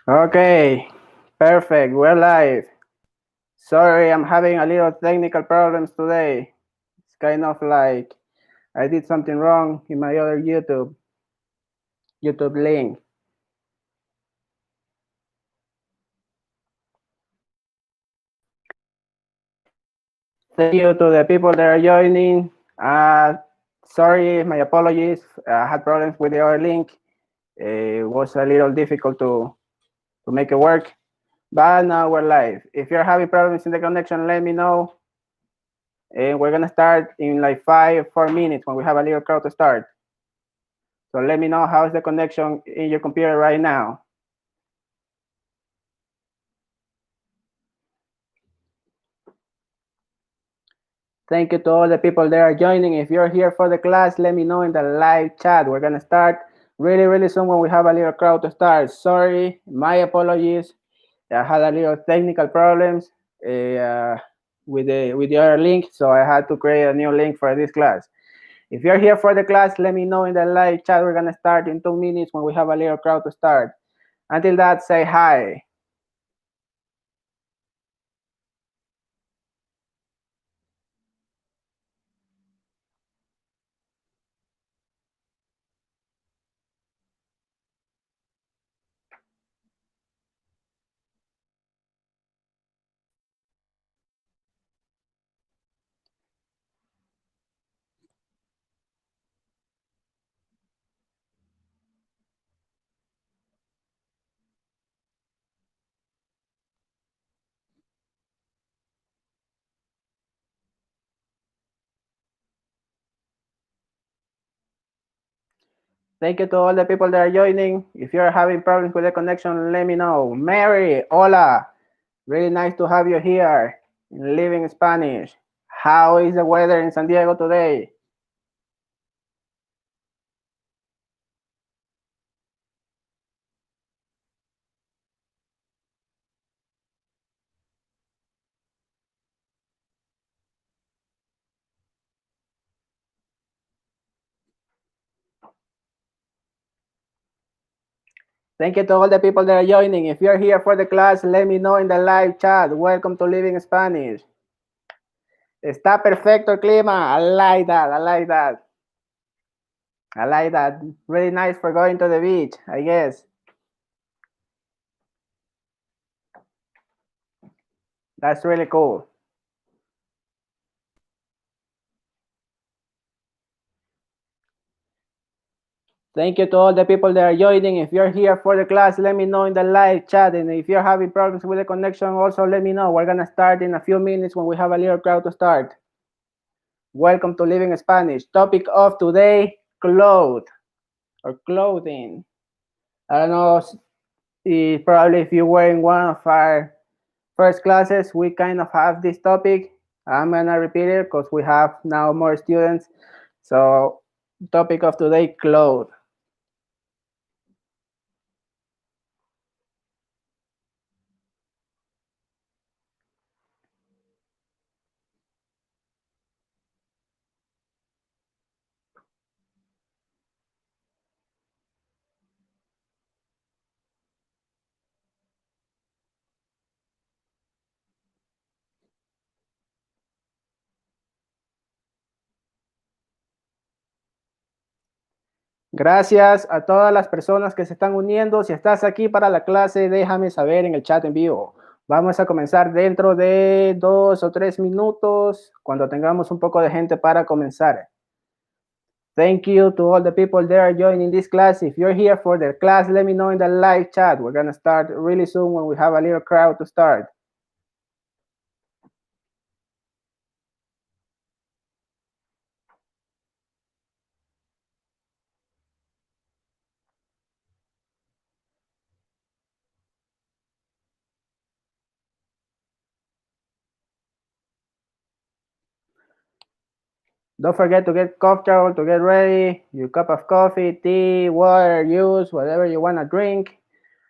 Okay, perfect. We're live. Sorry, I'm having a little technical problems today. It's kind of like I did something wrong in my other YouTube link. Thank you to the people that are joining. Sorry, my apologies. I had problems with the other link. It was a little difficult to make it work, but now we're live. If you're having problems in the connection, let me know. And we're gonna start in like 4 minutes when we have a little crowd to start. So let me know how's the connection in your computer right now. Thank you to all the people that are joining. If you're here for the class, let me know in the live chat. We're gonna start really soon when we have a little crowd to start. Sorry, my apologies. I had a little technical problems with the other link, so I had to create a new link for this class. If you're here for the class, let me know in the live chat. We're gonna start in 2 minutes when we have a little crowd to start. Until that, say hi. Thank you to all the people that are joining. If you're having problems with the connection, let me know. Mary, hola. Really nice to have you here in Living Spanish. How is the weather in San Diego today? Thank you to all the people that are joining. If you're here for the class, let me know in the live chat. Welcome to Living Spanish. Está perfecto el clima. I like that. I like that. I like that. Really nice for going to the beach, I guess. That's really cool. Thank you to all the people that are joining. If you're here for the class, let me know in the live chat. And if you're having problems with the connection, also let me know. We're going to start in a few minutes when we have a little crowd to start. Welcome to Living Spanish. Topic of today, clothes or clothing. I don't know if probably if you were in one of our first classes, we kind of have this topic. I'm going to repeat it because we have now more students. So topic of today, clothes. Gracias a todas las personas que se están uniendo. Si estás aquí para la clase, déjame saber en el chat en vivo. Vamos a comenzar dentro de 2 o 3 minutos, cuando tengamos un poco de gente para comenzar. Thank you to all the people that are joining this class. If you're here for the class, let me know in the live chat. We're going to start really soon when we have a little crowd to start. Don't forget to get comfortable, to get ready. Your cup of coffee, tea, water, juice, whatever you want to drink.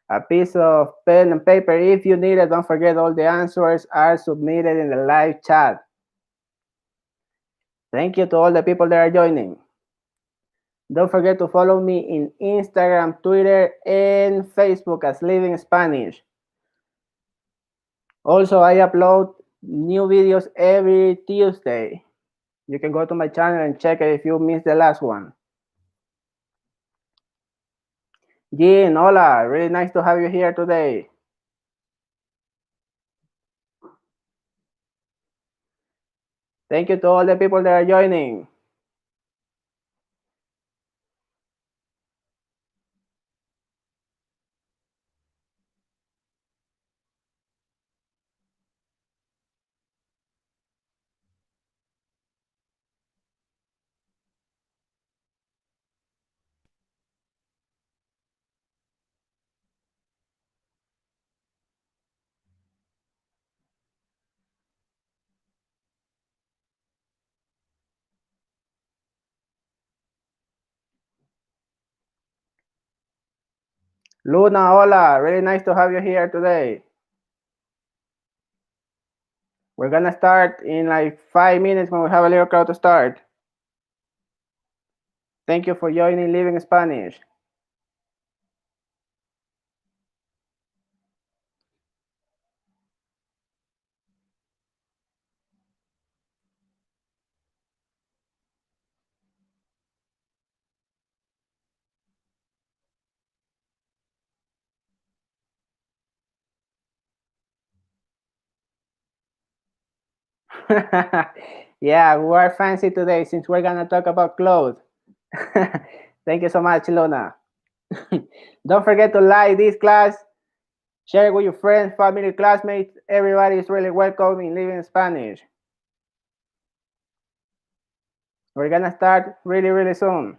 A piece of pen and paper if you need it. Don't forget all the answers are submitted in the live chat. Thank you to all the people that are joining. Don't forget to follow me in Instagram, Twitter, and Facebook as Living Spanish. Also, I upload new videos every Tuesday. You can go to my channel and check it if you missed the last one. Jean, hola, really nice to have you here today. Thank you to all the people that are joining. Luna, hola, really nice to have you here today. We're gonna start in like 5 minutes when we have a little crowd to start. Thank you for joining Living Spanish. Yeah, we are fancy today since we're gonna talk about clothes. Thank you so much, Luna. Don't forget to like this class, share it with your friends, family, classmates. Everybody is really welcome in Living Spanish. We're gonna start really, really soon.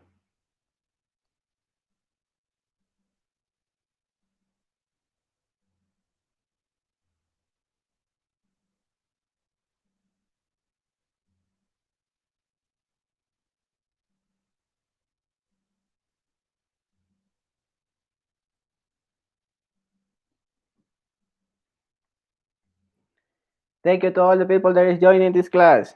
Thank you to all the people that is joining this class.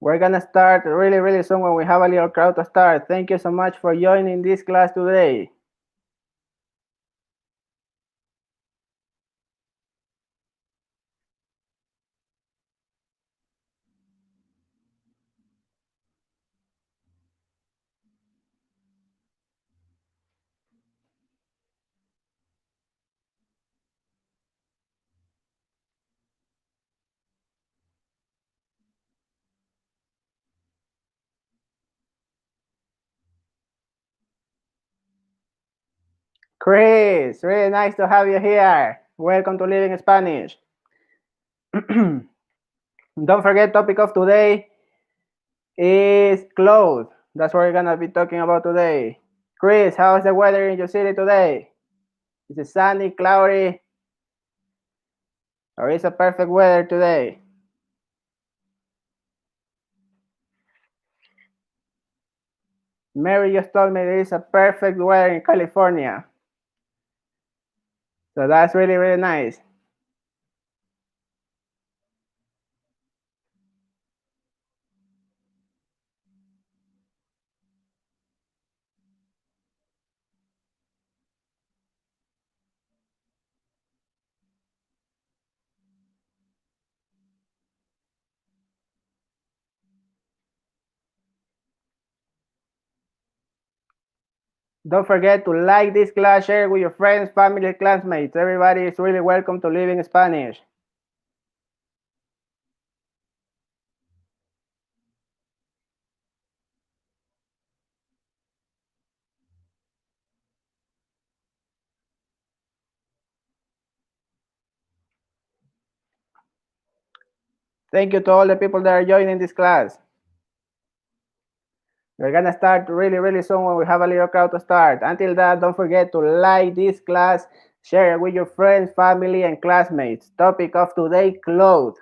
We're gonna start really, really soon when we have a little crowd to start. Thank you so much for joining this class today. Chris, really nice to have you here. Welcome to Living Spanish. Don't forget, topic of today is clothes. That's what we're gonna be talking about today. Chris, how's the weather in your city today? Is it sunny, cloudy, or is it perfect weather today? Mary just told me there is a perfect weather in California. So that's really, really nice. Don't forget to like this class, share it with your friends, family, classmates. Everybody is really welcome to Living Spanish. Thank you to all the people that are joining this class. We're gonna start really, really soon when we have a little crowd to start. Until that, don't forget to like this class, share it with your friends, family, and classmates. Topic of today, clothes.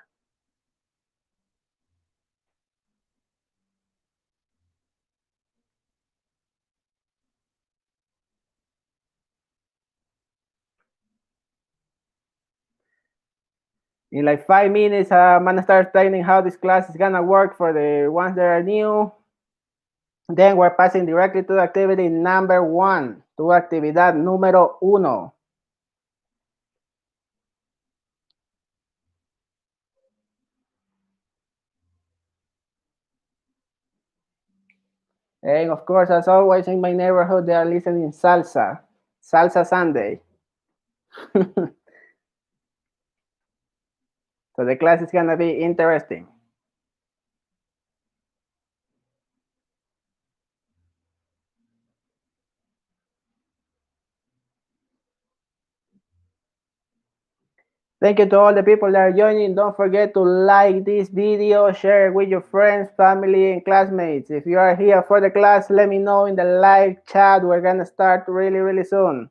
In like 5 minutes, I'm gonna start explaining how this class is gonna work for the ones that are new. Then we're passing directly to activity number 1, to actividad número 1. And of course, as always, in my neighborhood, they are listening salsa, salsa Sunday. So the class is gonna be interesting. Thank you to all the people that are joining. Don't forget to like this video, share it with your friends, family, and classmates. If you are here for the class, let me know in the live chat. We're gonna start really, really soon.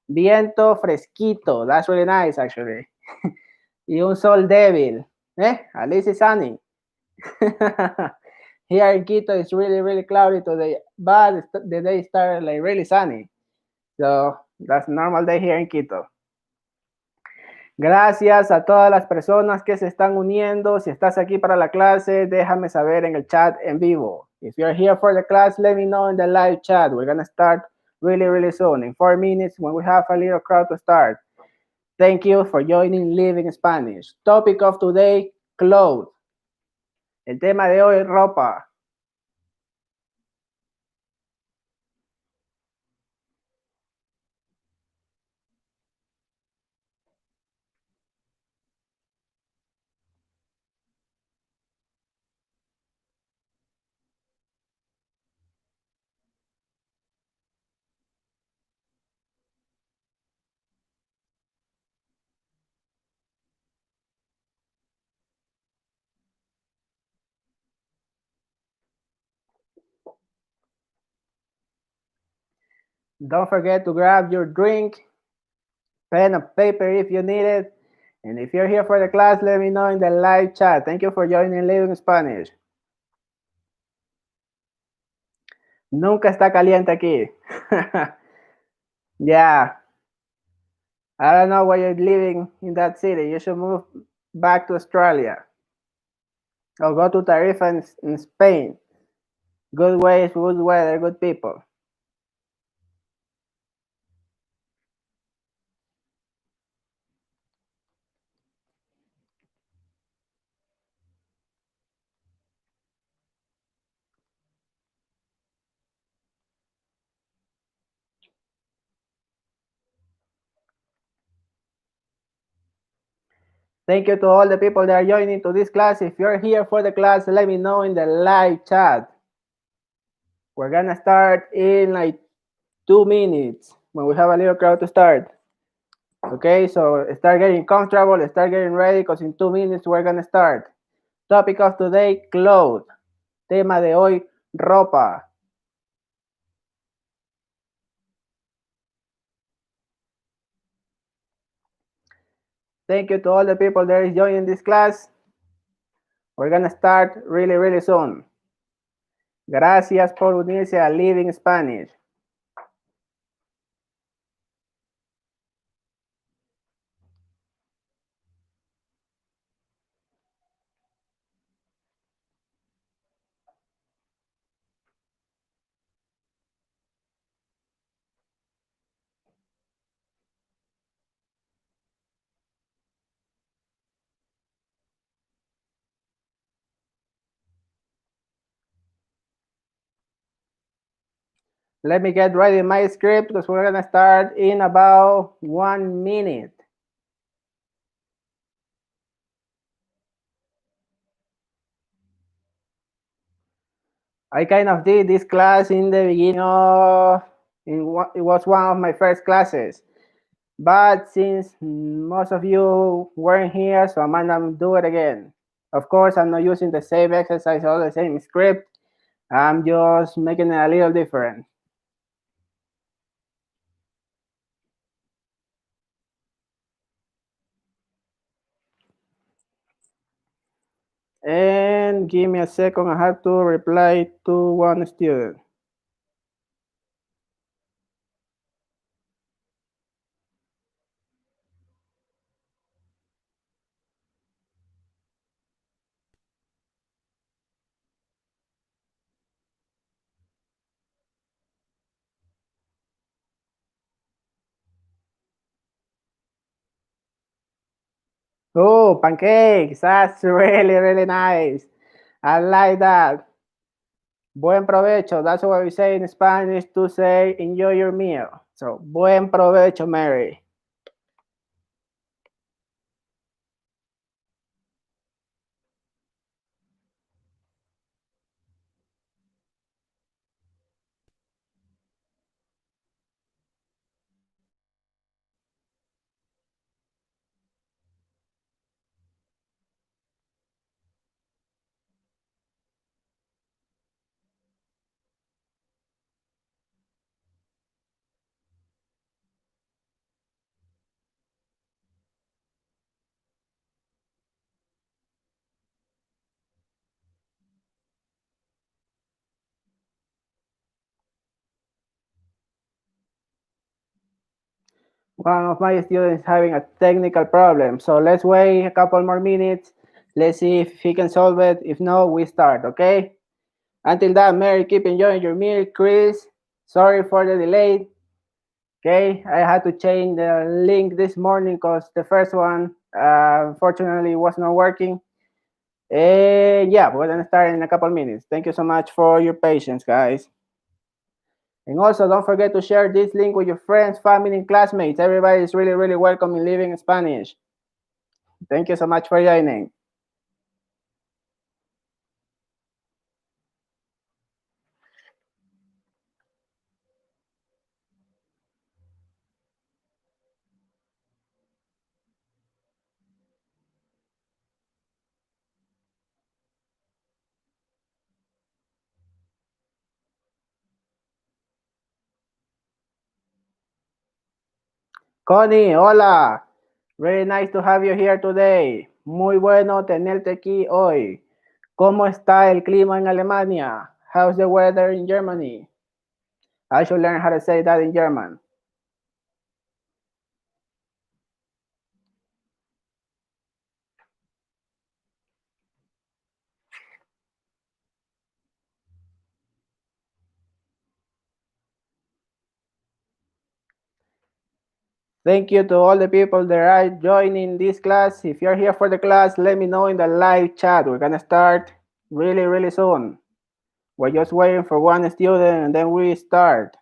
Viento fresquito. That's really nice, actually. Y un sol débil. At least it's sunny. Here in Quito, it's really, really cloudy today, but the day started like really sunny. So that's a normal day here in Quito. Gracias a todas las personas que se están uniendo. Si estás aquí para la clase, déjame saber en el chat en vivo. If you're here for the class, let me know in the live chat. We're gonna start really, really soon, in 4 minutes when we have a little crowd to start. Thank you for joining Living Spanish. Topic of today, clothes. El tema de hoy, ropa. Don't forget to grab your drink, pen and paper if you need it. And if you're here for the class, let me know in the live chat. Thank you for joining Living Spanish. Nunca está caliente aquí. Yeah. I don't know why you're living in that city. You should move back to Australia or go to Tarifa in Spain. Good ways, good weather, good people. Thank you to all the people that are joining to this class. If you're here for the class, let me know in the live chat. We're gonna start in like 2 minutes when we have a little crowd to start. Okay, so start getting comfortable, start getting ready, because in 2 minutes we're gonna start. Topic of today, clothes. Tema de hoy, ropa. Thank you to all the people that is joining this class. We're gonna start really, really soon. Gracias por unirse a Living Spanish. Let me get ready my script because we're gonna start in about 1 minute. I kind of did this class in the beginning of, it was one of my first classes. But since most of you weren't here, so I'm gonna do it again. Of course, I'm not using the same exercise or the same script. I'm just making it a little different. And give me a second, I have to reply to one student. Oh, pancakes. That's really, really nice. I like that. Buen provecho. That's what we say in Spanish to say enjoy your meal. So, buen provecho, Mary. One of my students having a technical problem. So let's wait a couple more minutes. Let's see if he can solve it. If no, we start, okay? Until then, Mary, keep enjoying your meal. Chris, sorry for the delay. Okay, I had to change the link this morning because the first one, unfortunately, was not working. Yeah, we're gonna start in a couple minutes. Thank you so much for your patience, guys. And also, don't forget to share this link with your friends, family, and classmates. Everybody is really, really welcome in Living Spanish. Thank you so much for joining. Connie, hola. Very nice to have you here today. Muy bueno tenerte aquí hoy. ¿Cómo está el clima en Alemania? How's the weather in Germany? I should learn how to say that in German. Thank you to all the people that are joining this class. If you're here for the class, let me know in the live chat. We're gonna start really, really soon. We're just waiting for one student and then we start.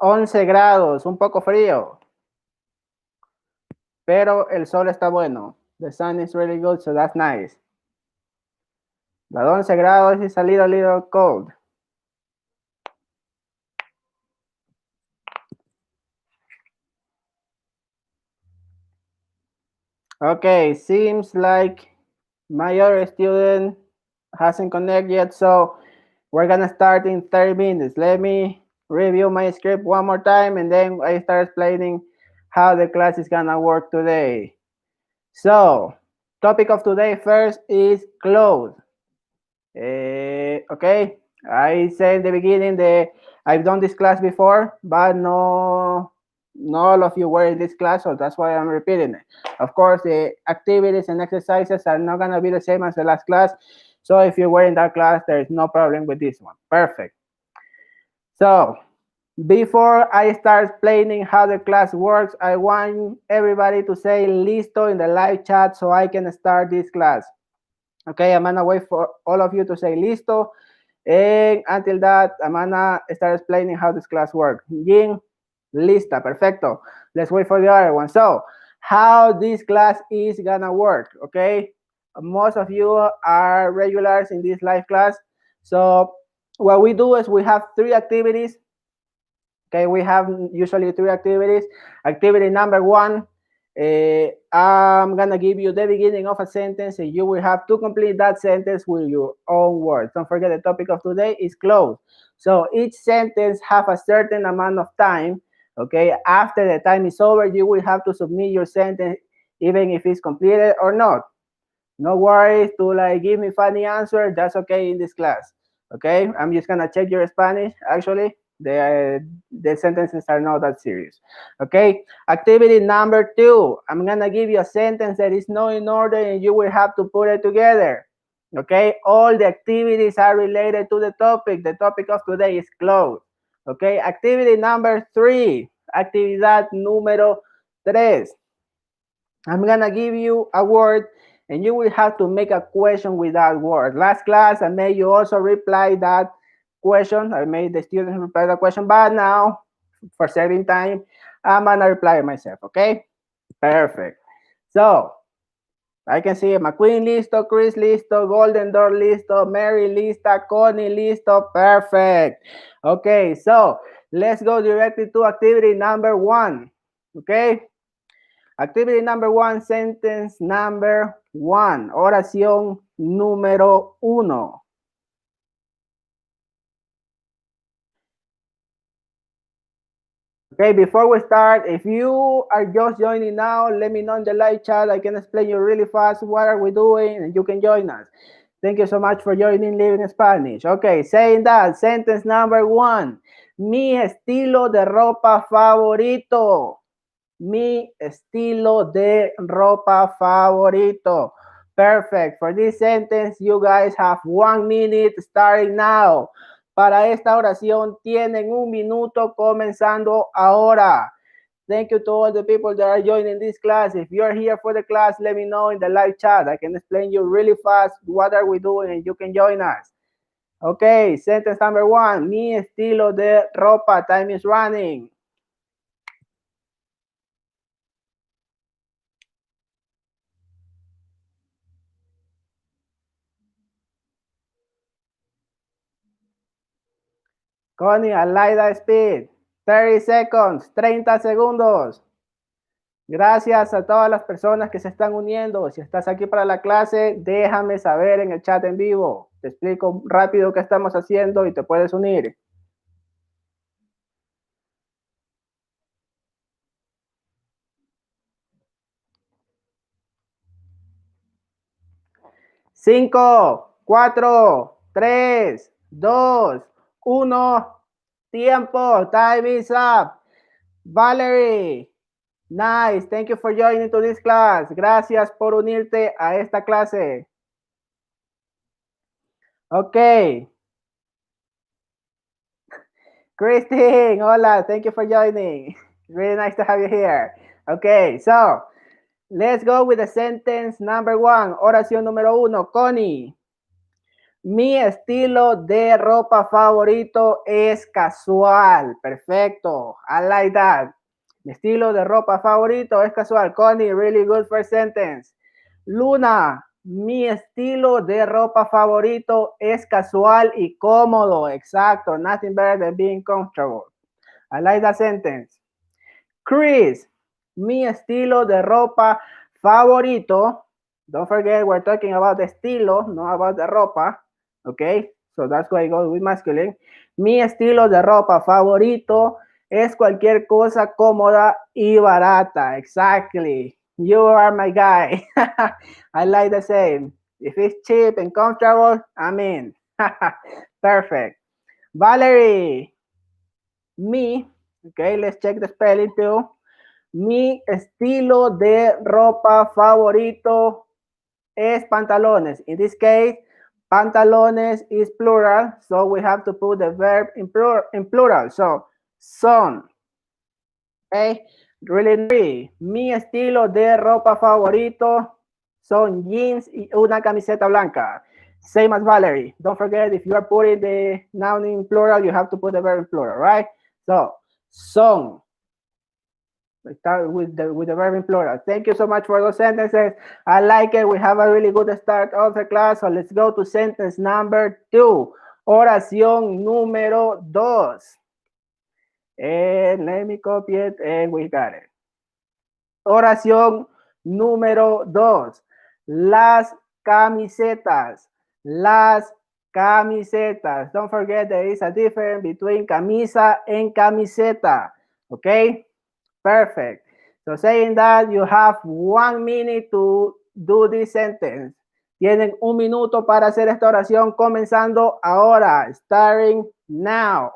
Once grados, un poco frío, pero el sol está bueno. The sun is really good, so that's nice. But 11 grados is a little cold. Okay, seems like my other student hasn't connected yet, so we're gonna start in 30 minutes. Let me review my script one more time and then I start explaining how the class is gonna work today. So, topic of today first is clothes. Okay, I said in the beginning that I've done this class before, but not all of you were in this class, so that's why I'm repeating it. Of course, the activities and exercises are not gonna be the same as the last class. So if you were in that class, there is no problem with this one. Perfect. So before I start explaining how the class works, I want everybody to say listo in the live chat so I can start this class. Okay, I'm gonna wait for all of you to say listo. And until that, I'm gonna start explaining how this class works. Jin, lista, perfecto. Let's wait for the other one. So, how this class is gonna work, okay? Most of you are regulars in this live class. So what we do is we have 3 activities. Okay, we have usually 3 activities. Activity number 1, I'm gonna give you the beginning of a sentence and you will have to complete that sentence with your own words. Don't forget the topic of today is close. So each sentence have a certain amount of time. Okay, after the time is over, you will have to submit your sentence even if it's completed or not. No worries to like give me funny answer. That's okay in this class. Okay, I'm just gonna check your Spanish. Actually, the sentences are not that serious. Okay, activity number 2. I'm gonna give you a sentence that is not in order, and you will have to put it together. Okay, all the activities are related to the topic. The topic of today is clothes. Okay, activity number 3. Actividad número 3. I'm gonna give you a word and you will have to make a question with that word. Last class, I made you also reply that question. I made the students reply the question, but now, for saving time, I'm gonna reply myself, okay? Perfect. So, I can see McQueen listo, Chris listo, Golden Door listo, Mary lista, Connie listo, perfect. Okay, so let's go directly to activity number 1, okay? Activity number 1, sentence number 1, oración número 1. Okay, before we start, if you are just joining now, let me know in the live chat. I can explain you really fast what are we doing and you can join us. Thank you so much for joining Living Spanish. Okay, saying that, sentence number 1. Mi estilo de ropa favorito. Mi estilo de ropa favorito. Perfect. For this sentence, you guys have 1 minute starting now. Para esta oración tienen 1 minuto comenzando ahora. Thank you to all the people that are joining this class. If you're here for the class, let me know in the live chat. I can explain you really fast what are we doing and you can join us. Okay, sentence number 1. Mi estilo de ropa. Time is running. Connie, I like that speed. 30 seconds, 30 segundos. Gracias a todas las personas que se están uniendo. Si estás aquí para la clase, déjame saber en el chat en vivo. Te explico rápido qué estamos haciendo y te puedes unir. Cinco, 4, 3, 2, 1. Tiempo. Time is up. Valerie. Nice. Thank you for joining to this class. Gracias por unirte a esta clase. Okay. Christine, hola. Thank you for joining. Really nice to have you here. Okay, so let's go with the sentence number 1. Oración número 1. Connie. Mi estilo de ropa favorito es casual. Perfecto. I like that. Mi estilo de ropa favorito es casual. Connie, really good first sentence. Luna, mi estilo de ropa favorito es casual y cómodo. Exacto. Nothing better than being comfortable. I like that sentence. Chris, mi estilo de ropa favorito. Don't forget, we're talking about the estilo, not about the ropa. Okay, so that's why I go with masculine. Mi estilo de ropa favorito es cualquier cosa cómoda y barata. Exactly. You are my guy. I like the same. If it's cheap and comfortable, I'm in. Perfect. Valerie, mi, okay, let's check the spelling too. Mi estilo de ropa favorito es pantalones. In this case, pantalones is plural, so we have to put the verb in plural. So, son. Okay, really. Mi estilo de ropa favorito son jeans y una camiseta blanca. Same as Valerie. Don't forget, if you are putting the noun in plural, you have to put the verb in plural, right? So, son. Start with the verb in plural. Thank you so much for those sentences. I like it. We have a really good start of the class. So let's go to sentence number 2. Oración número 2. And let me copy it and we got it. Oración número 2. Las camisetas. Las camisetas. Don't forget there is a difference between camisa and camiseta. Okay? Perfect. So saying that, you have 1 minute to do this sentence. Tienen 1 minuto para hacer esta oración comenzando ahora. Starting now.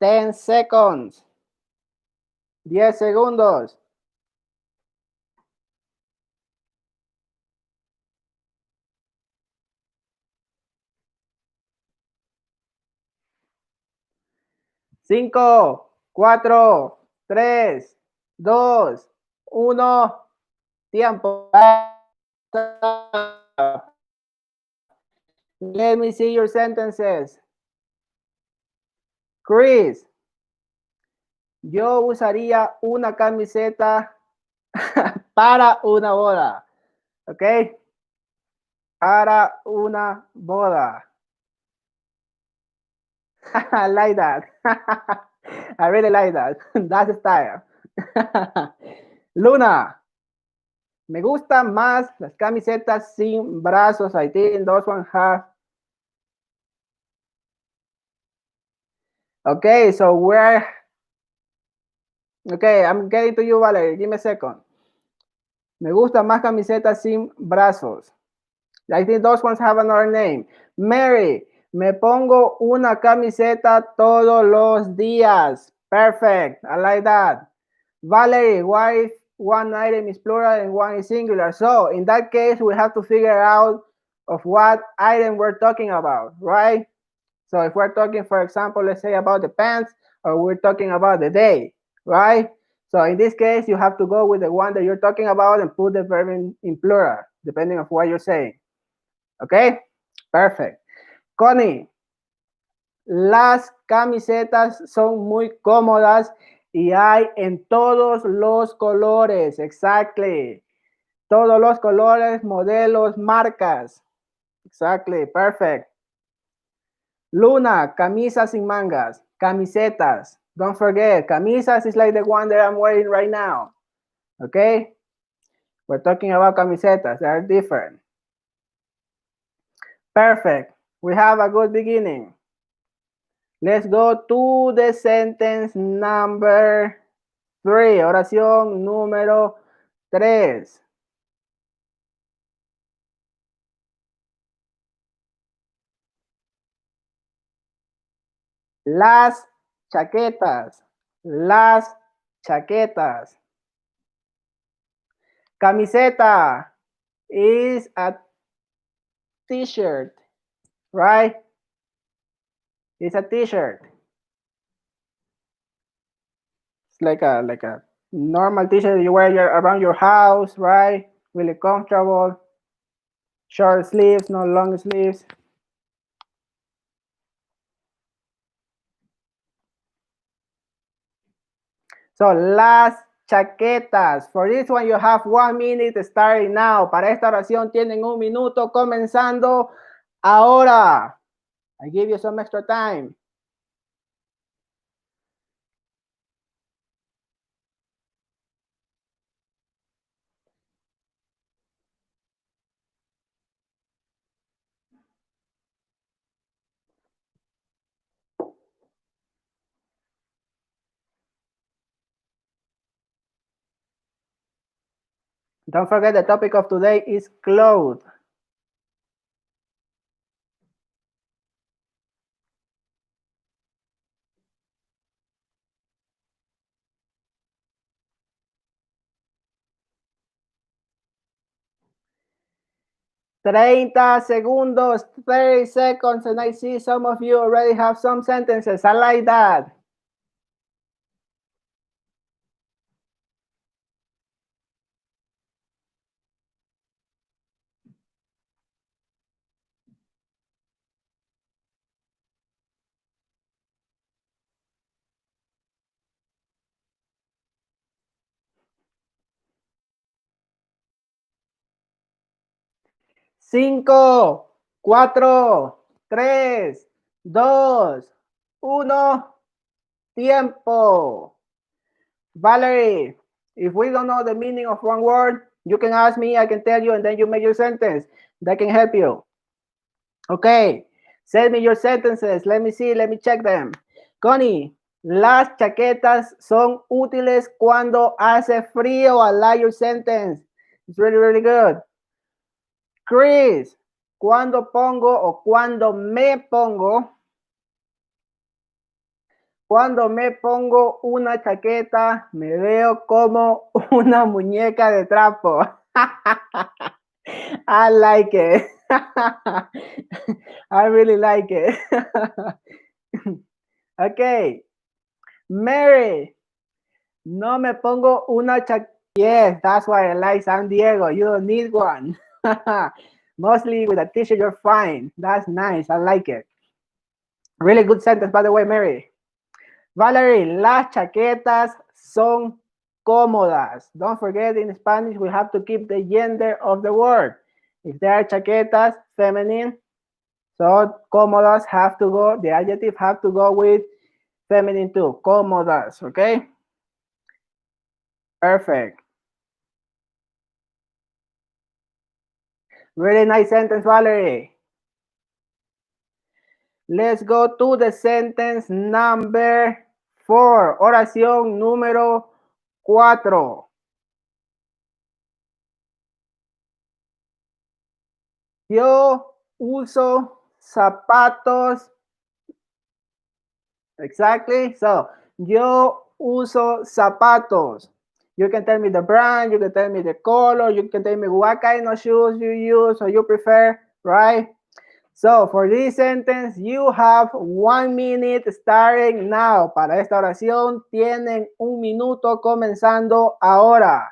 Ten seconds. 10 segundos. Cinco, cuatro, tres, dos, uno. Tiempo. Let me see your sentences. Chris, yo usaría una camiseta para una boda. ¿Ok? Para una boda. I like that. I really like that. That's style. Luna, me gustan más las camisetas sin brazos. I think those one have. Okay, so we're. Okay, I'm getting to you, Valerie. Give me a second. Me gustan más camisetas sin brazos. I think those ones have another name. Mary, me pongo una camiseta todos los días. Perfect. I like that. Valerie, why if one item is plural and one is singular? So in that case, we have to figure out of what item we're talking about, right? So if we're talking, for example, let's say about the pants, or we're talking about the day, right? So in this case, you have to go with the one that you're talking about and put the verb in plural, depending on what you're saying. Okay? Perfect. Connie, las camisetas son muy cómodas y hay en todos los colores. Exactly. Todos los colores, modelos, marcas. Exactly. Perfect. Luna, camisas sin mangas. Camisetas. Don't forget, camisas is like the one that I'm wearing right now. Okay? We're talking about camisetas. They are different. Perfect. We have a good beginning. Let's go to the sentence number 3. Oración número 3. Las chaquetas. Las chaquetas. Camiseta is a t-shirt, right? It's a t-shirt. It's like a normal t-shirt you wear around your house, right? Really comfortable. Short sleeves, no long sleeves. So, las chaquetas. For this one, you have 1 minute starting now. Para esta oración tienen 1 minuto comenzando ahora. I give you some extra time. Don't forget the topic of today is clothes. Treinta segundos, 30 seconds, and I see some of you already have some sentences. I like that. Cinco, cuatro, tres, dos, uno, tiempo. Valerie, if we don't know the meaning of one word, you can ask me, I can tell you, and then you make your sentence. That can help you. Okay, send me your sentences. Let me see, let me check them. Connie, las chaquetas son útiles cuando hace frío. I like your sentence. It's really, really good. Chris, cuando pongo o cuando me pongo una chaqueta, me veo como una muñeca de trapo. I like it. I really like it. Okay. Mary, no me pongo una chaqueta. Yes, that's why I like San Diego. You don't need one. Mostly with a t-shirt, you're fine. That's nice. I like it. Really good sentence, by the way, Mary. Valerie, las chaquetas son cómodas. Don't forget, in Spanish, we have to keep the gender of the word. If there are chaquetas, feminine, so cómodas have to go, the adjective have to go with feminine too. Cómodas, okay? Perfect. Really nice sentence, Valerie. Let's go to the sentence number 4. Oración número 4. Yo uso zapatos. Exactly. So, yo uso zapatos. You can tell me the brand, you can tell me the color, you can tell me what kind of shoes you use or you prefer, right? So, for this sentence, you have 1 minute starting now. Para esta oración, tienen 1 minuto comenzando ahora.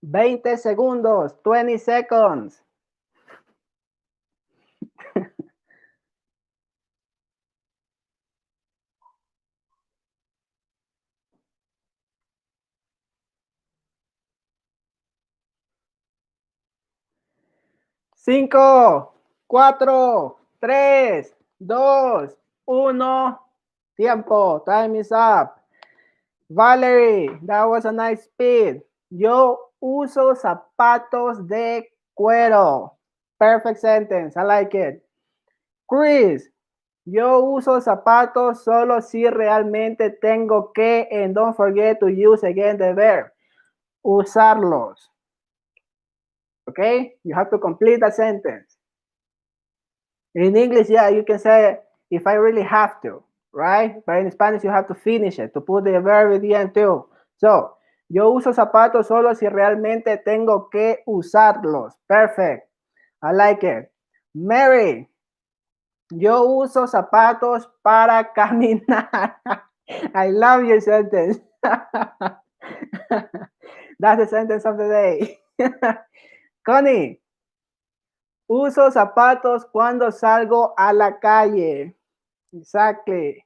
Veinte segundos, 20 seconds. Cinco, cuatro, tres, dos, uno. Tiempo. Time is up. Valerie, that was a nice speed. Yo uso zapatos de cuero. Perfect sentence. I like it. Chris, yo uso zapatos solo si realmente tengo que, and don't forget to use again the verb. Usarlos. Okay? You have to complete the sentence. In English, yeah, you can say, if I really have to, right? But in Spanish, you have to finish it, to put the verb at the end too. So, yo uso zapatos solo si realmente tengo que usarlos. Perfect. I like it. Mary, yo uso zapatos para caminar. I love your sentence. That's the sentence of the day. Connie, uso zapatos cuando salgo a la calle. Exactly.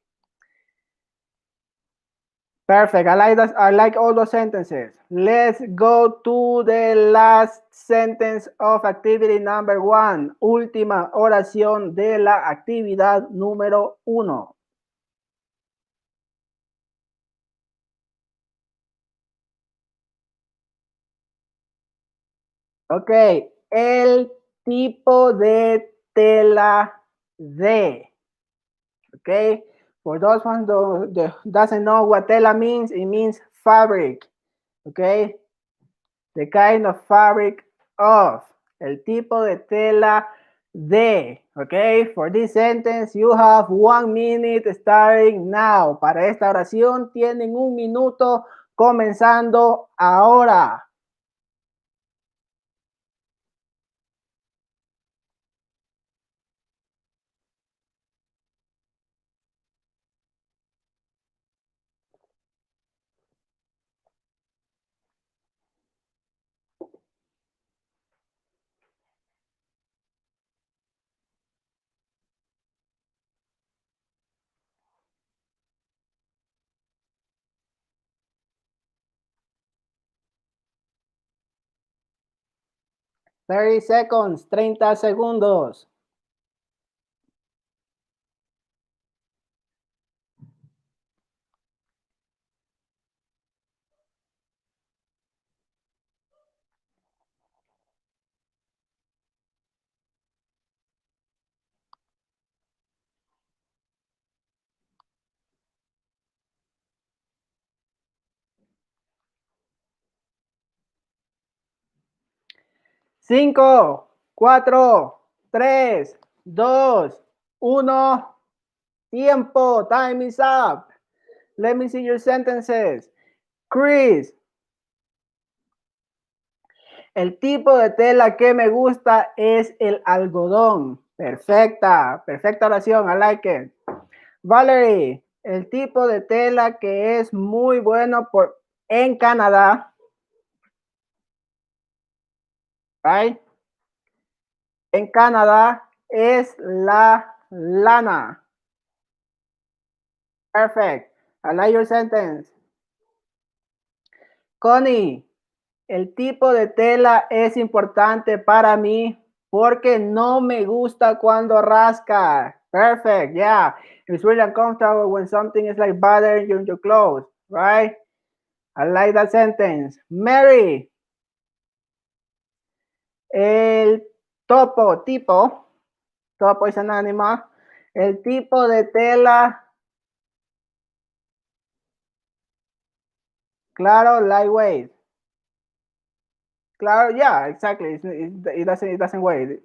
Perfect. I like that. I like all those sentences. Let's go to the last sentence of activity number 1. Última oración de la actividad número 1. Ok. El tipo de tela de. Okay, for those ones that doesn't know what tela means, it means fabric. Okay, the kind of fabric of. El tipo de tela de. Okay, for this sentence you have 1 minute starting now. Para esta oración tienen 1 minuto comenzando ahora. 30 seconds, 30 segundos. Cinco, cuatro, tres, dos, uno. Tiempo. Time is up. Let me see your sentences. Chris. El tipo de tela que me gusta es el algodón. Perfecta. Perfecta oración. I like it. Valerie. El tipo de tela que es muy bueno en Canadá. Right? En Canadá es la lana. Perfect. I like your sentence. Connie, el tipo de tela es importante para mí porque no me gusta cuando rasca. Perfect. Yeah. It's really uncomfortable when something is like bothering you in your clothes, right? I like that sentence. Mary, el topo is an animal. El tipo de tela, claro, lightweight. Claro, yeah, exactly. It doesn't weigh.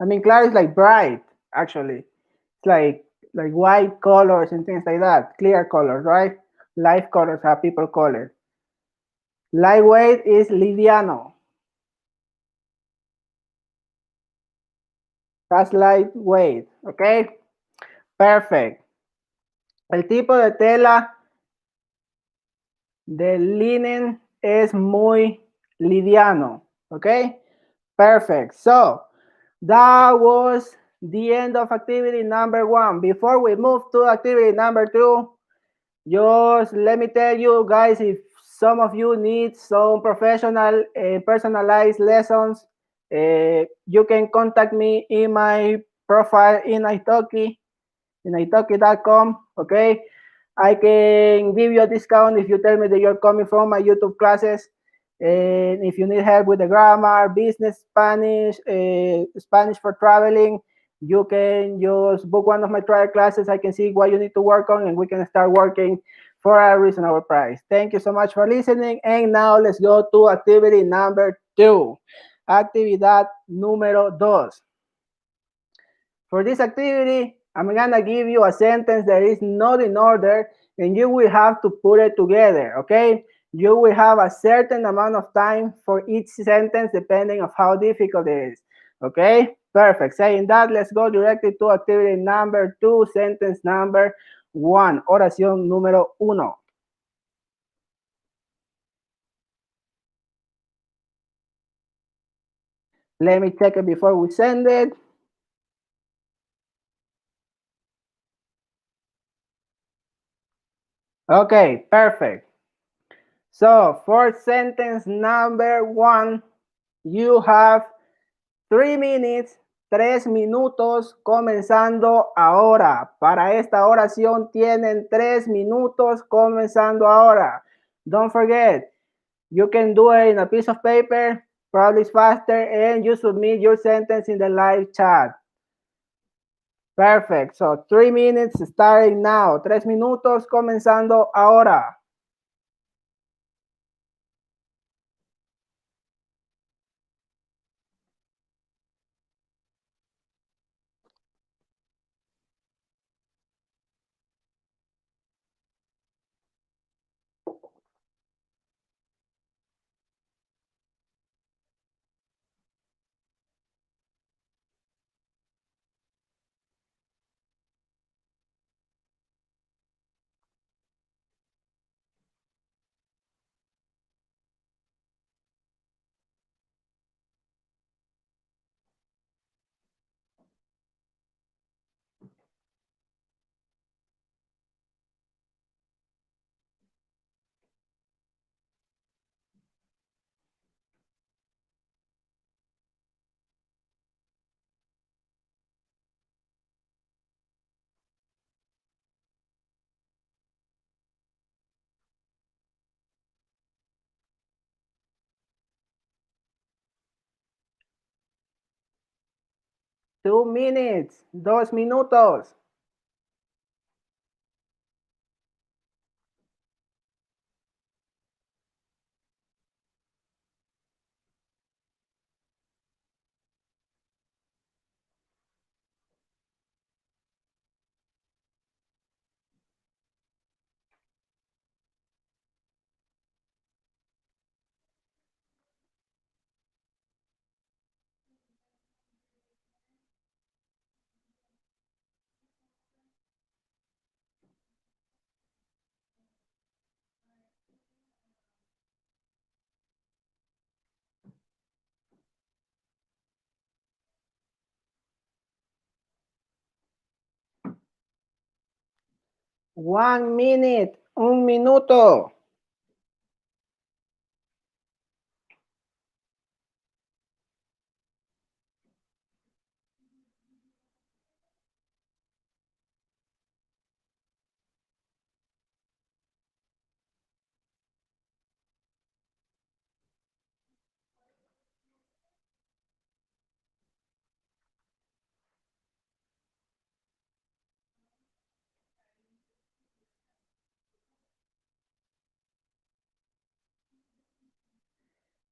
I mean, claro is like bright, actually. It's like white colors and things like that. Clear colors, right? Light colors, how people call it. Lightweight is liviano. That's lightweight, okay? Perfect. El tipo de tela de linen es muy liviano, okay? Perfect. So that was the end of activity number 1. Before we move to activity number 2, just let me tell you guys, if some of you need some professional personalized lessons, you can contact me in my profile in italki.com. Okay, I can give you a discount if you tell me that you're coming from my YouTube classes. And if you need help with the grammar, business, Spanish for traveling, you can just book one of my trial classes. I can see what you need to work on and we can start working for a reasonable price. Thank you so much for listening. And now let's go to activity number 2. Actividad número 2. For this activity, I'm gonna give you a sentence that is not in order and you will have to put it together, okay? You will have a certain amount of time for each sentence depending on how difficult it is, okay? Perfect. Saying that, let's go directly to activity number 2, sentence number 1, oración número 1. Let me check it before we send it. Okay, perfect. So for sentence number 1, you have 3 minutes, 3 minutos, comenzando ahora. Para esta oración tienen 3 minutos comenzando ahora. Don't forget, you can do it in a piece of paper, probably it's faster, and you submit your sentence in the live chat. Perfect. So 3 minutes starting now. 3 minutos comenzando ahora. Two minutes, 2 minutos. One minute, un minuto.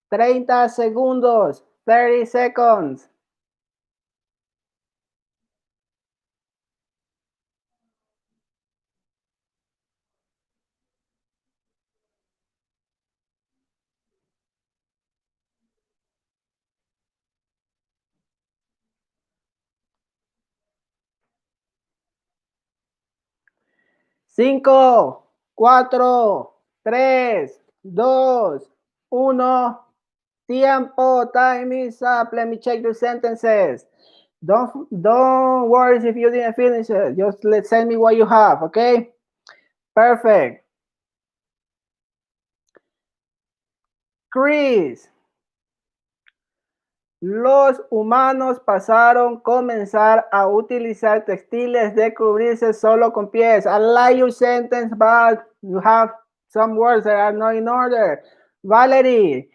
Treinta segundos, 30 seconds. Cinco, cuatro, tres, dos, uno. Tiempo, time is up. Let me check your sentences. Don't worry if you didn't finish it. Just send me what you have, okay? Perfect. Chris. Los humanos pasaron comenzar a utilizar textiles de cubrirse solo con pies. I like your sentence, but you have some words that are not in order. Valerie,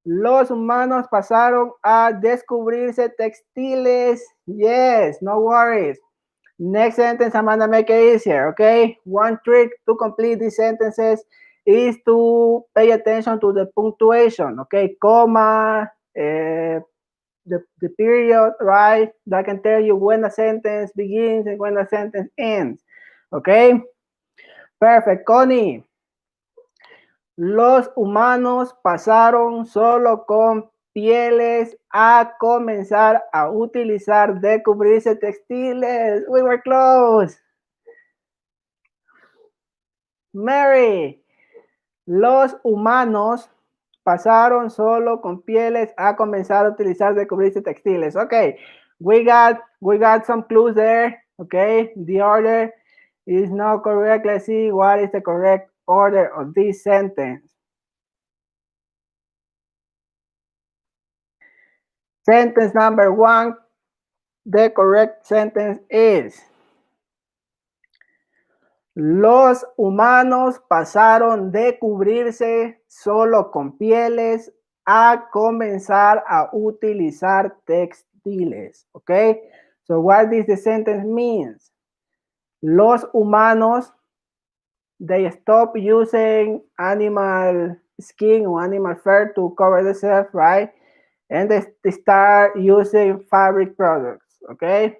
los humanos pasaron a descubrirse textiles. Yes, no worries. Next sentence, I'm gonna make it easier, okay? One trick to complete these sentences is to pay attention to the punctuation, okay? Comma, the period, right? That can tell you when a sentence begins and when a sentence ends. Okay? Perfect. Connie. Los humanos pasaron solo con pieles a comenzar a utilizar de cubrirse textiles. We were close. Mary. Los humanos pasaron solo con pieles a comenzar a utilizar de cubrirse textiles. Okay, we got some clues there. Okay, the order Is not correct. Let's see what is the correct order of this sentence. Sentence number one, the correct sentence is: los humanos pasaron de cubrirse solo con pieles a comenzar a utilizar textiles. Okay? So what does the sentence means? Los humanos, they stop using animal skin or animal fur to cover themselves, right? And they start using fabric products. Okay?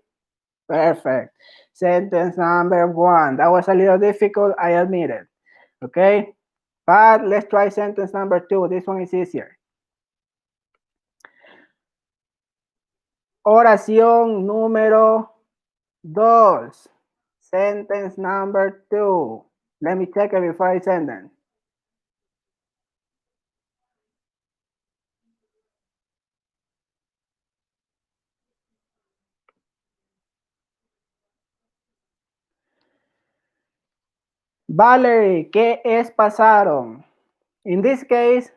Perfect. Sentence number one. That was a little difficult, I admit it. Okay? But let's try sentence number two. This one is easier. Oración número dos. Sentence number two. Let me check it before I send them. Valerie, ¿qué es pasaron? In this case,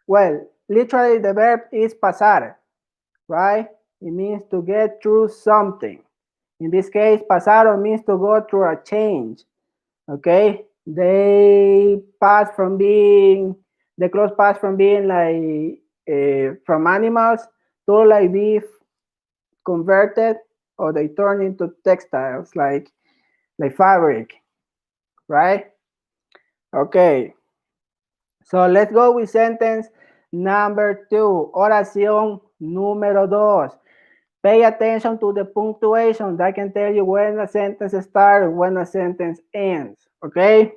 well, literally the verb is pasar, right? It means to get through something. In this case, pasaron means to go through a change. Okay, they pass from being, the clothes pass from being like from animals to like be converted, or they turn into textiles like fabric, right? Okay, so let's go with sentence number two. Oración número dos. Pay attention to the punctuation. That can tell you when a sentence starts, when a sentence ends. Okay?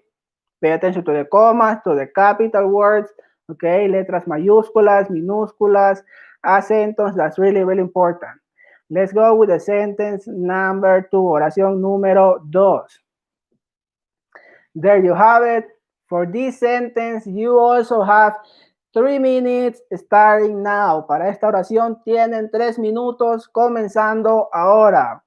Pay attention to the commas, to the capital words. Okay? Letras mayúsculas, minúsculas, acentos. That's really, really important. Let's go with the sentence number two. Oración número dos. There you have it. For this sentence, you also have 3 minutes starting now. Para esta oración tienen 3 minutos comenzando ahora.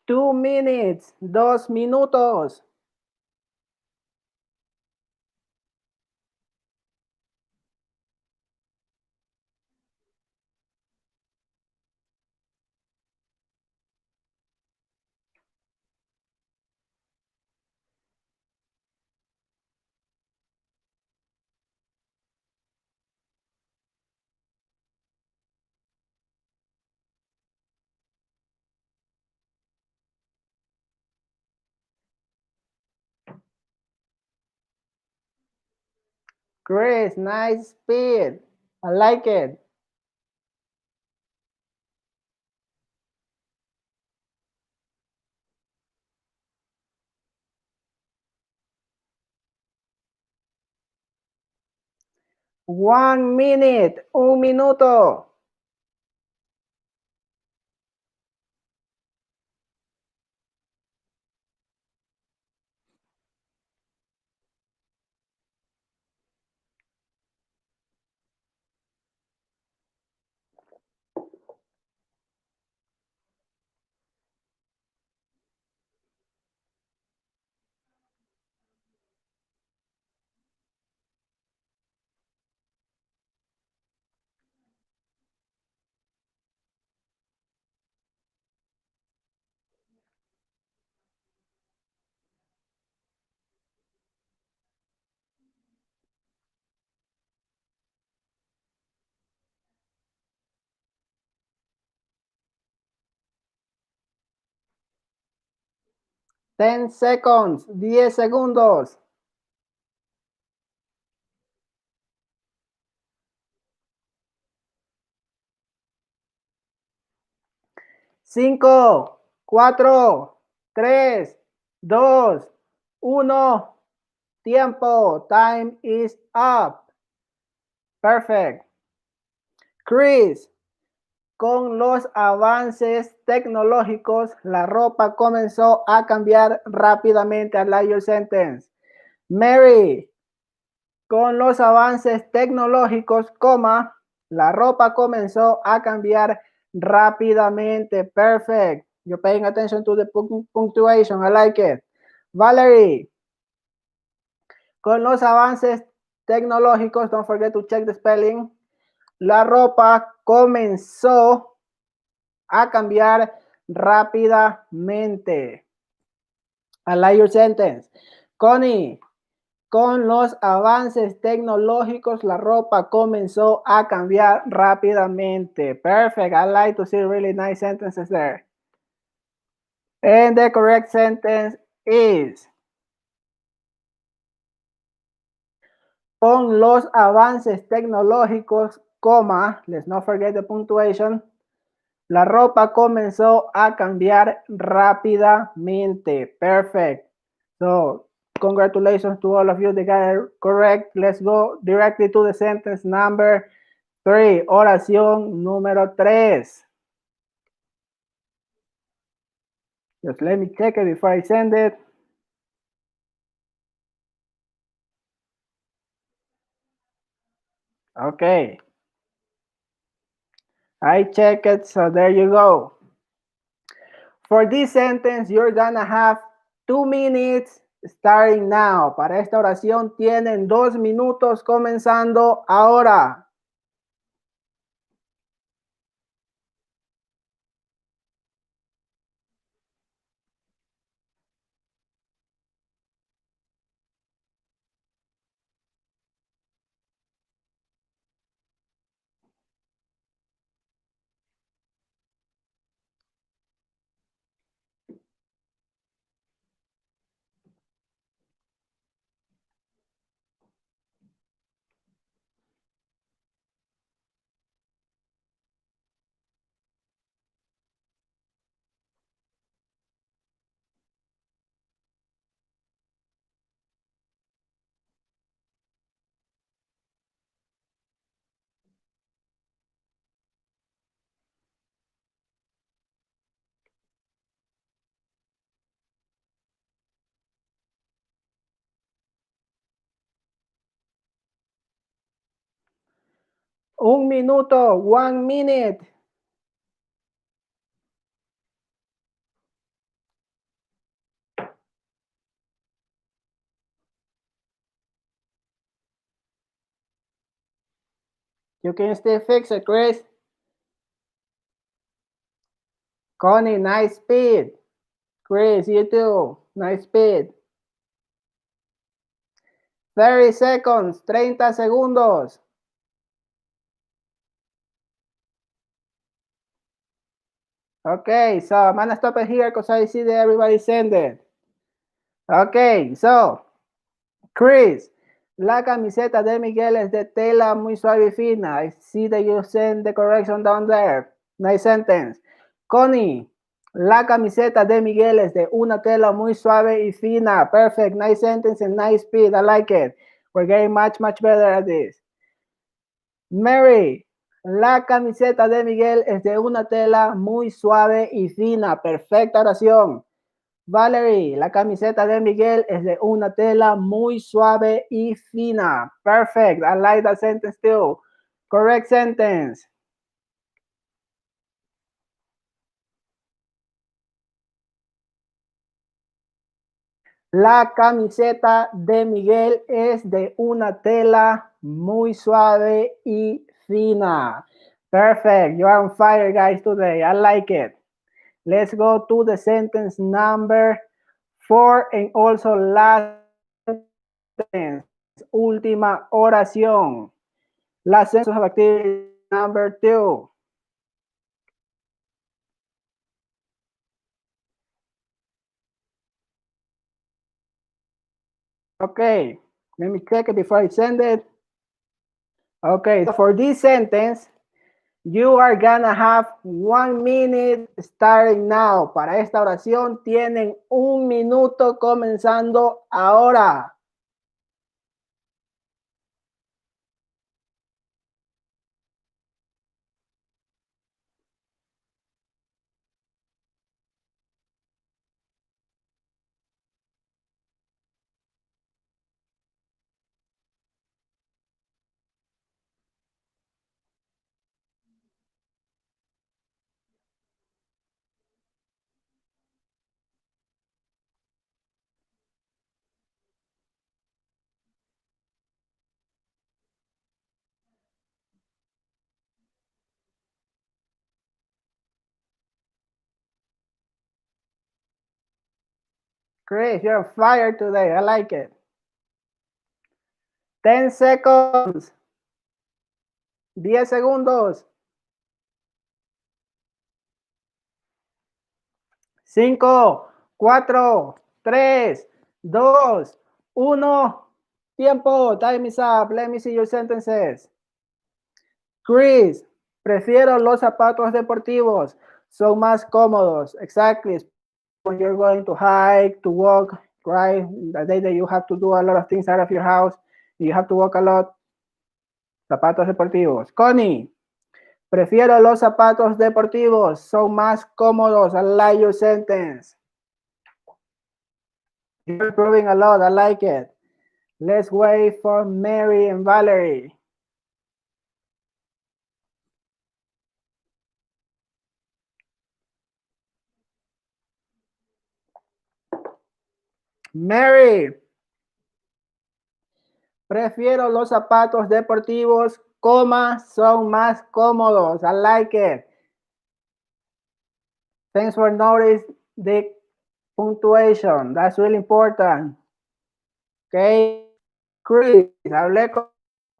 Two minutes, 2 minutos. Chris, nice speed. I like it. One minute, un minuto. 10 seconds. 10 segundos. 5, 4, 3, 2, 1. Tiempo. Time is up. Perfect. Chris, con los avances tecnológicos, la ropa comenzó a cambiar rápidamente. I like your sentence. Mary, con los avances tecnológicos, coma, la ropa comenzó a cambiar rápidamente. Perfect. You're paying attention to the punctuation. I like it. Valerie, con los avances tecnológicos, don't forget to check the spelling. La ropa comenzó a cambiar rápidamente. I like your sentence. Connie, con los avances tecnológicos, la ropa comenzó a cambiar rápidamente. Perfect. I like to see really nice sentences there. And the correct sentence is: con los avances tecnológicos, coma, let's not forget the punctuation, la ropa comenzó a cambiar rápidamente. Perfect. So, congratulations to all of you that got it correct. Let's go directly to the sentence number 3. Oración número 3. Just let me check it before I send it. Okay. I check it, so there you go. For this sentence, you're gonna have 2 minutes starting now. Para esta oración tienen 2 minutos comenzando ahora. Un minuto, 1 minute. You can still fix it, Chris. Connie, nice speed. Chris, you too. Nice speed. 30 seconds, 30 segundos. Okay, so I'm gonna stop it here because I see that everybody send it. Okay, so, Chris, la camiseta de Miguel es de tela muy suave y fina. I see that you send the correction down there. Nice sentence. Connie, la camiseta de Miguel es de una tela muy suave y fina. Perfect. Nice sentence and nice speed. I like it. We're getting much better at this. Mary, la camiseta de Miguel es de una tela muy suave y fina. Perfecta oración. Valerie, la camiseta de Miguel es de una tela muy suave y fina. Perfect. I like that sentence too. Correct sentence. La camiseta de Miguel es de una tela muy suave y fina. Perfect. You are on fire, guys, today. I like it. Let's go to the sentence number 4 and also last sentence. Última oración. Last sentence of activity number 2. Okay, let me check it before I send it. Okay, for this sentence, you are gonna have 1 minute starting now. Para esta oración tienen 1 minuto comenzando ahora. Chris, you're on fire today. I like it. 10 seconds. 10 segundos. 5, 4, 3, 2, 1. Tiempo. Time is up. Let me see your sentences. Chris, prefiero los zapatos deportivos. Son más cómodos. Exactly. When you're going to hike, to walk, right? The day that you have to do a lot of things out of your house, you have to walk a lot. Zapatos deportivos. Connie, prefiero los zapatos deportivos. Son más cómodos. I like your sentence. You're improving a lot. I like it. Let's wait for Mary and Valerie. Mary, prefiero los zapatos deportivos, coma, son más cómodos. I like it. Thanks for notice the punctuation. That's really important. Okay. Chris, hablé con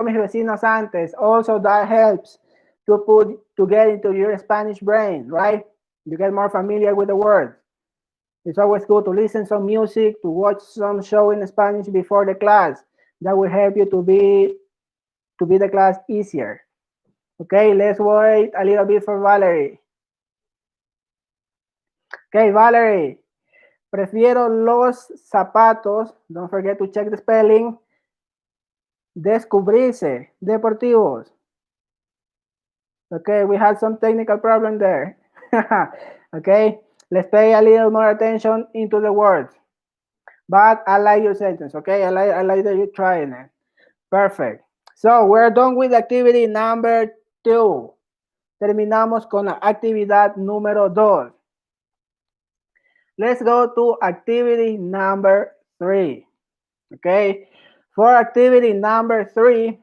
mis vecinos antes. Also, that helps to get into your Spanish brain, right? You get more familiar with the words. It's always good to listen some music, to watch some show in Spanish before the class. That will help you to be the class easier. Okay, let's wait a little bit for Valerie. Okay, Valerie, prefiero los zapatos, don't forget to check the spelling, descubrirse, deportivos. Okay, we had some technical problem there. Okay, let's pay a little more attention into the words. But I like your sentence, okay? I like that you're trying it. Perfect. So we're done with activity number 2. Terminamos con la actividad número 2. Let's go to activity number 3. Okay. For activity number 3,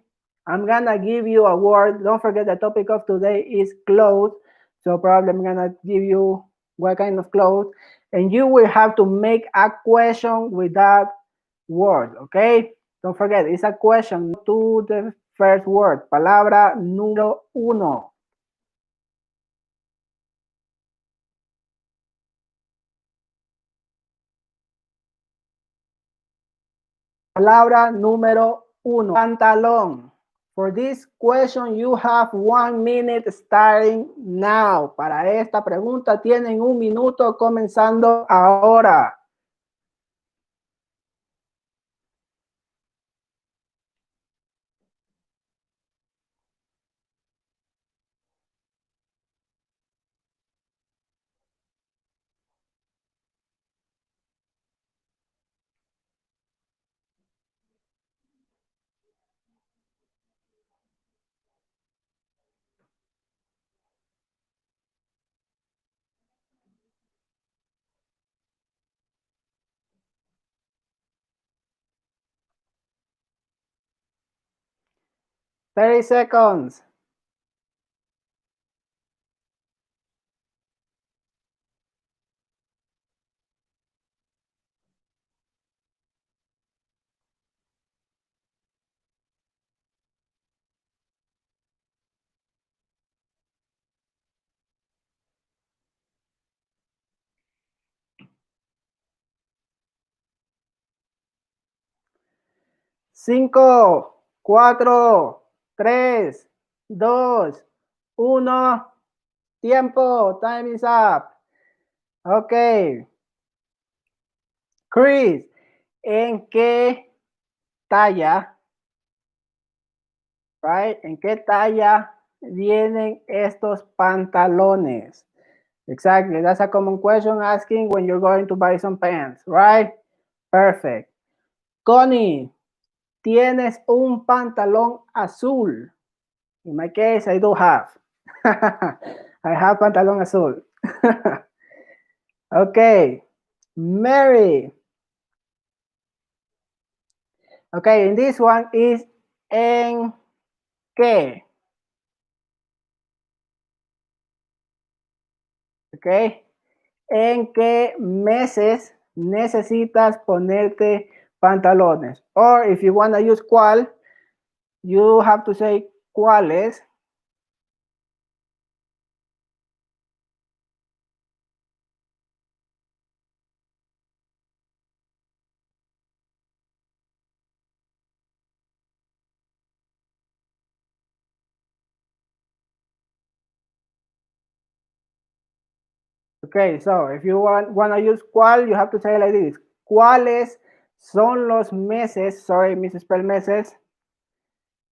I'm gonna give you a word. Don't forget the topic of today is clothes. So probably I'm gonna give you what kind of clothes, and you will have to make a question with that word. Okay. Don't forget, it's a question to the first word. Palabra número 1. Palabra número 1. Pantalón. For this question, you have 1 minute starting now. Para esta pregunta tienen 1 minuto comenzando ahora. Thirty seconds. 5, 4, 3, 2, 1. Tiempo. Time is up. Ok. Chris, ¿en qué talla, right? ¿En qué talla vienen estos pantalones? Exactly. That's a common question asking when you're going to buy some pants, right? Perfect. Connie, ¿tienes un pantalón azul? In my case, I do have. I have pantalón azul. Okay. Mary. Okay, and this one is en qué. Okay. ¿En qué meses necesitas ponerte pantalones? Or if you want to use cuál, you have to say cuáles. Okay, so if you want to use cuál, you have to say like this. ¿Cuáles son los meses, sorry, misspell meses,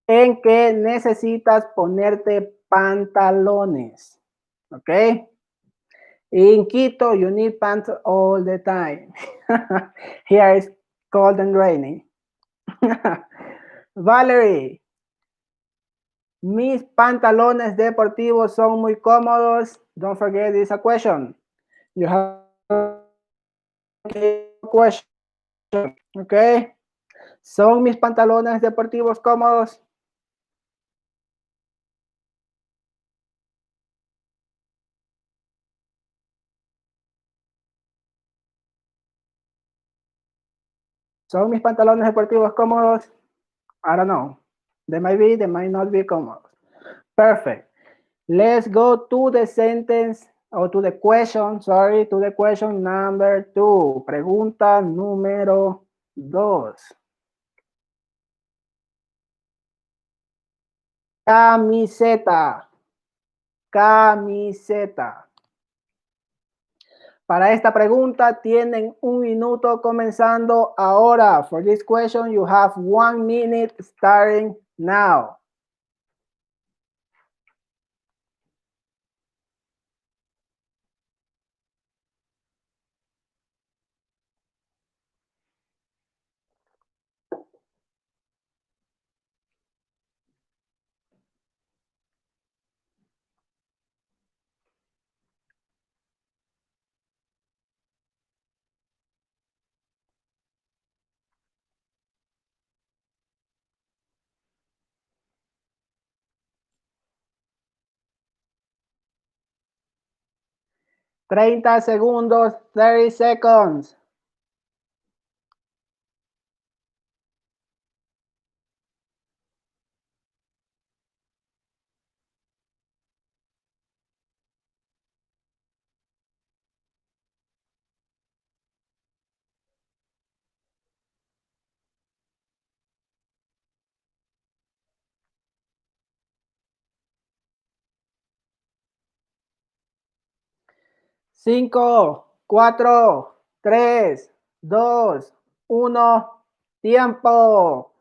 en que necesitas ponerte pantalones? Okay. In Quito, you need pants all the time. Here it's cold and rainy. Valerie, mis pantalones deportivos son muy cómodos. Don't forget this is a question. You have a question. Okay. ¿Son mis pantalones deportivos cómodos? ¿Son mis pantalones deportivos cómodos? I don't know. They might be, they might not be cómodos. Perfect. Let's go to the sentence, or to the question, sorry, to the question number 2. Pregunta número 2. Camiseta. Camiseta. Para esta pregunta tienen 1 minuto comenzando ahora. For this question, you have 1 minute starting now. ¡30 segundos! 30 seconds. Cinco, 4, 3, 2, 1. Tiempo.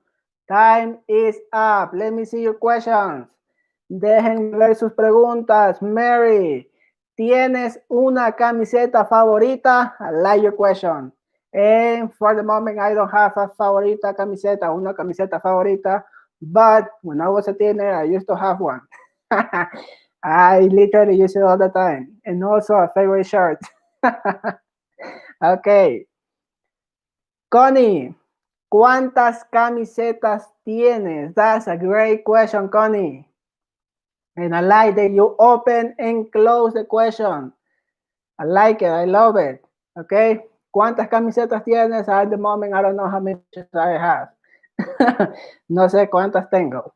Time is up. Let me see your questions. Dejen ver sus preguntas. Mary, ¿tienes una camiseta favorita? I like your question. And for the moment, I don't have a favorita camiseta, una camiseta favorita. But when I was a teenager, I used to have one. I literally use it all the time. And also a favorite shirt. Okay. Connie, ¿cuántas camisetas tienes? That's a great question, Connie. And I like that you open and close the question. I like it. I love it. Okay. ¿Cuántas camisetas tienes? At the moment, I don't know how many I have. No sé cuántas tengo.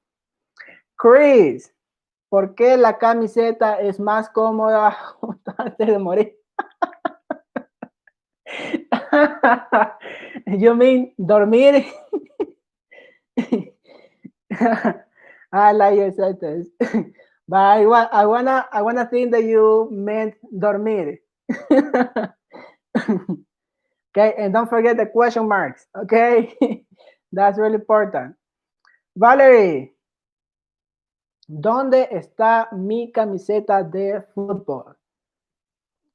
Chris, ¿por qué la camiseta es más cómoda antes de morir? You mean dormir? I like your sentence. But I wanna think that you meant dormir. Okay, and don't forget the question marks. Okay, that's really important. Valerie, ¿dónde está mi camiseta de fútbol?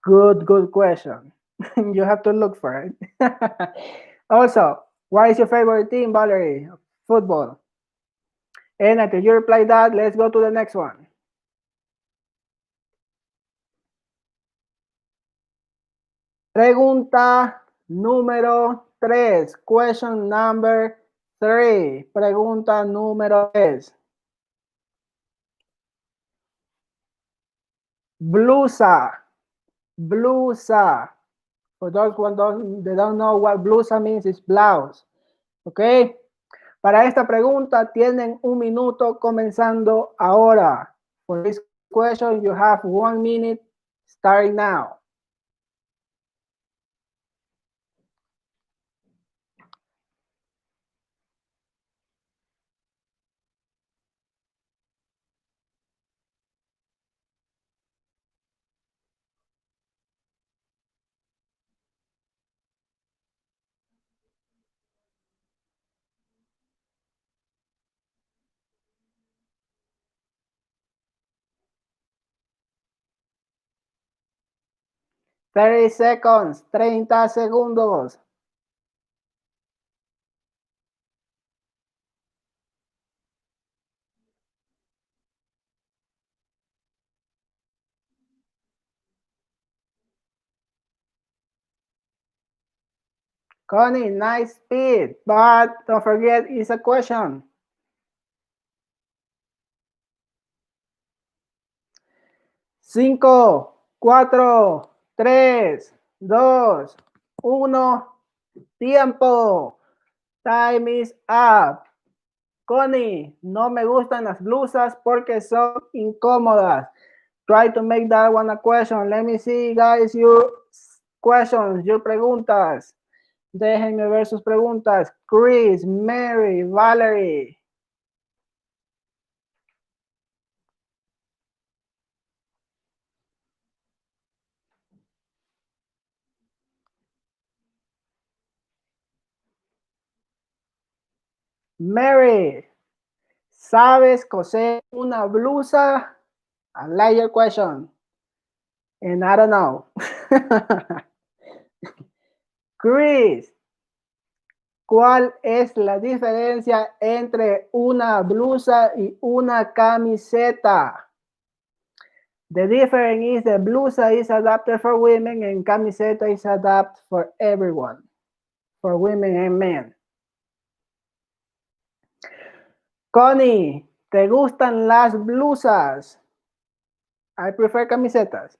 Good question. You have to look for it. Also, what is your favorite team, Valerie? Football. And after you reply that, let's go to the next one. Pregunta número 3. Question number 3. Pregunta número 3. Blusa. Blusa. For those who don't know what blusa means, it's blouse. ¿Ok? Para esta pregunta tienen un minuto comenzando ahora. For this question, you have 1 minute starting now. Thirty seconds, 30 segundos. Connie, nice speed, but don't forget it's a question. 5, 4, 3, 2, 1, tiempo. Time is up. Connie, no me gustan las blusas porque son incómodas. Try to make that one a question. Let me see, guys, your questions, your preguntas. Déjenme ver sus preguntas. Chris, Mary, Valerie. Mary, ¿sabes coser una blusa? I like your question. And I don't know. Chris, ¿cuál es la diferencia entre una blusa y una camiseta? The difference is the blusa is adapted for women and camiseta is adapted for everyone, for women and men. Connie, ¿te gustan las blusas? I prefer camisetas.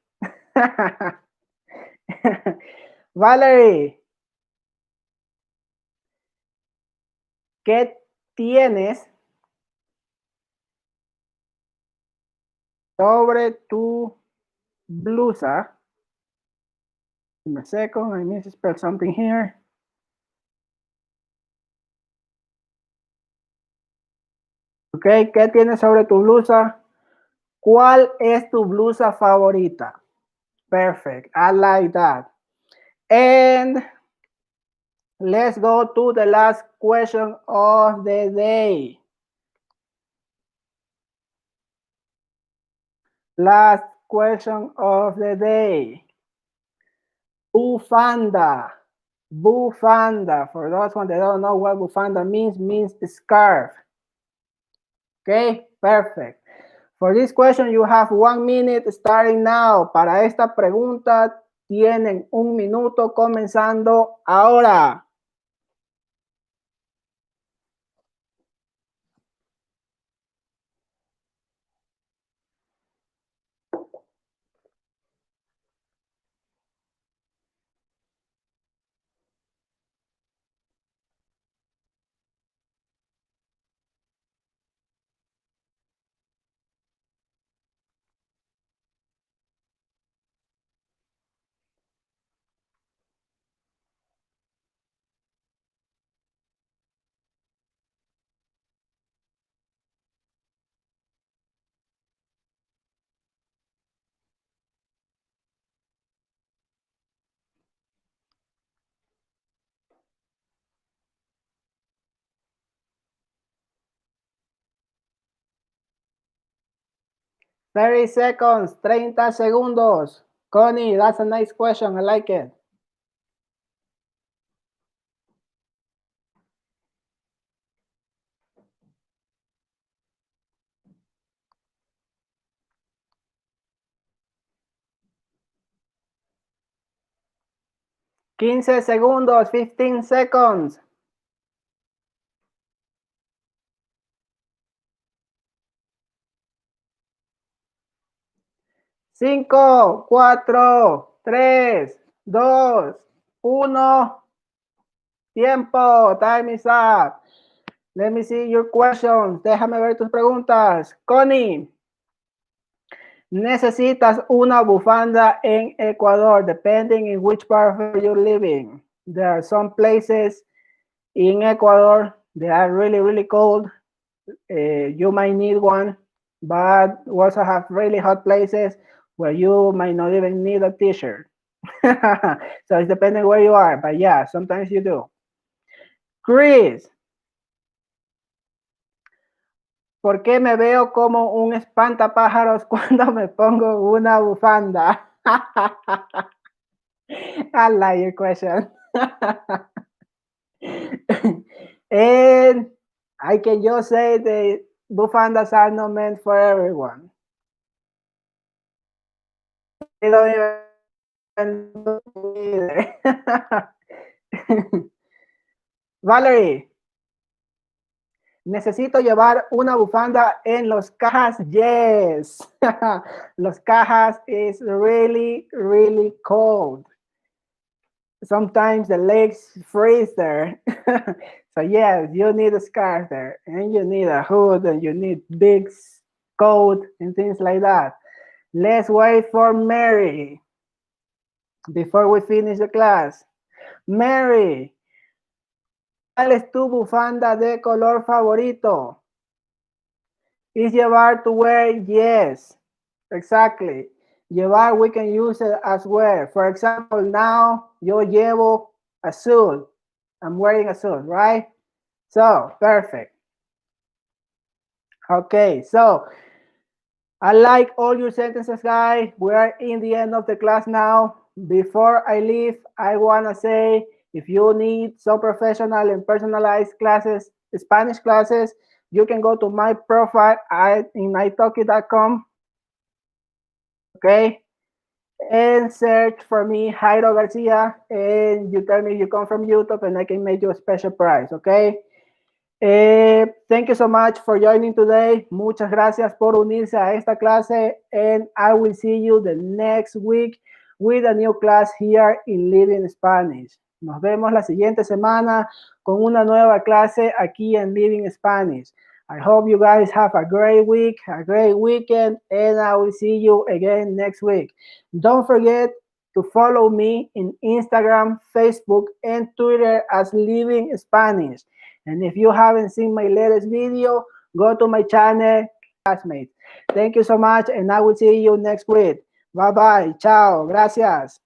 Valerie, ¿qué tienes sobre tu blusa? Give me a second, I need to spell something here. Ok, ¿qué tienes sobre tu blusa? ¿Cuál es tu blusa favorita? Perfect, I like that. And let's go to the last question of the day. Last question of the day. Bufanda. Bufanda. For those one that don't know what bufanda means scarf. Okay, perfect. For this question, you have 1 minute starting now. Para esta pregunta, tienen un minuto comenzando ahora. 30 seconds, 30 segundos. Connie, that's a nice question. I like it. Quince segundos, 15 seconds. 5, 4, 3, 2, 1. Tiempo. Time is up. Let me see your questions. Déjame ver tus preguntas. Connie, necesitas una bufanda en Ecuador, depending in which part of you're living. There are some places in Ecuador that are really, really cold. You might need one, but we also have really hot places where you might not even need a t-shirt. So it's depending where you are, but yeah, sometimes you do. Chris, ¿por qué me veo como un espantapájaros cuando me pongo una bufanda? I like your question. And I can just say the bufandas are not meant for everyone. They don't even either. Valerie, necesito llevar una bufanda en los cajas. Yes. Los cajas is really, really cold. Sometimes the legs freeze there. So yes, you need a scarf there, and you need a hood, and you need big coat and things like that. Let's wait for Mary before we finish the class. Mary, ¿cuál es tu bufanda de color favorito? Is llevar to wear? Yes, exactly. Llevar, we can use it as wear. For example, now yo llevo a suit. I'm wearing a suit, right? So, perfect. Okay, so I like all your sentences, guys. We are in the end of the class now. Before I leave, I want to say if you need some professional and personalized classes, Spanish classes, you can go to my profile in italki.com. Okay, and search for me, Jairo Garcia, and you tell me you come from YouTube, and I can make you a special price. Okay. Thank you so much for joining today. Muchas gracias por unirse a esta clase, and I will see you the next week with a new class here in Living Spanish. Nos vemos la siguiente semana con una nueva clase aquí en Living Spanish. I hope you guys have a great week, a great weekend, and I will see you again next week. Don't forget to follow me in Instagram, Facebook, and Twitter as Living Spanish. And if you haven't seen my latest video, go to my channel, Classmates. Thank you so much, and I will see you next week. Bye-bye. Ciao. Gracias.